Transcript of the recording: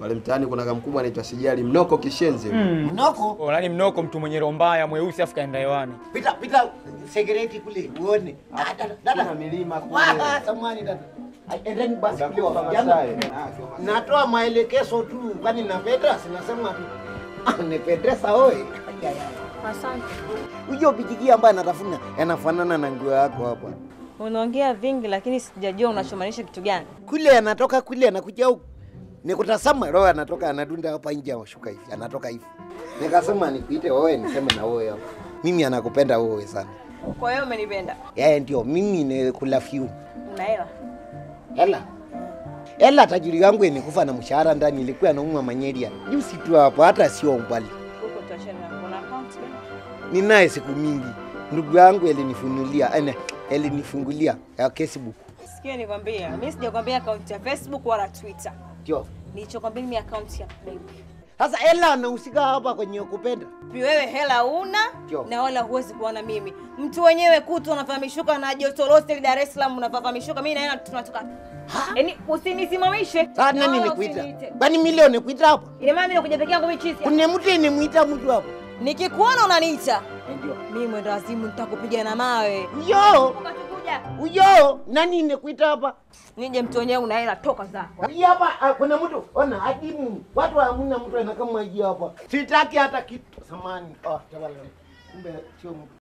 Pale mtaani kuna kama mkubwa anaitwa Sijali Mnoko Kishenzi. Mnoko? Oh, nani Mnoko? Mtu mwenye roho mbaya, mweusi afu kaenda hewani. Pita security kule uone. Dada milima kule. Samani dada. Endeni basi kule natoa maelekezo tu, kwani na Petra sinasema tu. Ni Petresa oi. Asante. Unajua bijigia ambaye anatafuna yanafanana na nguo yako hapa. Unaongea vingi lakini sijajua unachomaanisha kitu gani. Kule anatoka kule anakuja huku. Nikutazama roho anatoka anadunda hapa nje anashuka hivi. Anatoka hivi. Nikasema nikuite wewe niseme na wewe hapo. Mimi anakupenda wewe sana. Kwa hiyo umenipenda? Ndio mimi ni kula fiu. Una hela? Hela? Hela tajiri wangu nikufa na mshahara ndani ilikuwa naumwa manyeria. Juzi tu hapo hata sio mbali. Uko tuachane na kuna account gani? Ninaye siku mingi. Ndugu yangu alinifungulia ya Facebook. Sikia nikwambia, mimi sijakwambia account ya Facebook wala Twitter. Ndio. Nilichokwambia ni account ya benki. Sasa hela anahusika hapa kwenye kupenda. Wewe hela una Kyo. Na wala huwezi kuona mimi. Mtu wenyewe kutu unafahamishwa na joto lote Dar es Salaam unafahamishwa mimi na yeye tunatoka. Yaani usinisimamishe. Sasa nani nikuita? Bani milioni nikuita hapa? Ile mama nikuja peke yangu mimi chizi. Kuna mtu nimuita mtu hapo. Nikikuona unaniita. Ndio. Mimi mwenda wazimu nitakupiga na mawe. Uyo, nani nikuita hapa? Nije mtu wenyewe una hela toka zako. Hii hapa kuna mtu, ona adimu. Watu hamna mtu anakama hii hapa. Sitaki hata kitu samani. Tawala. Kumbe sio mtu.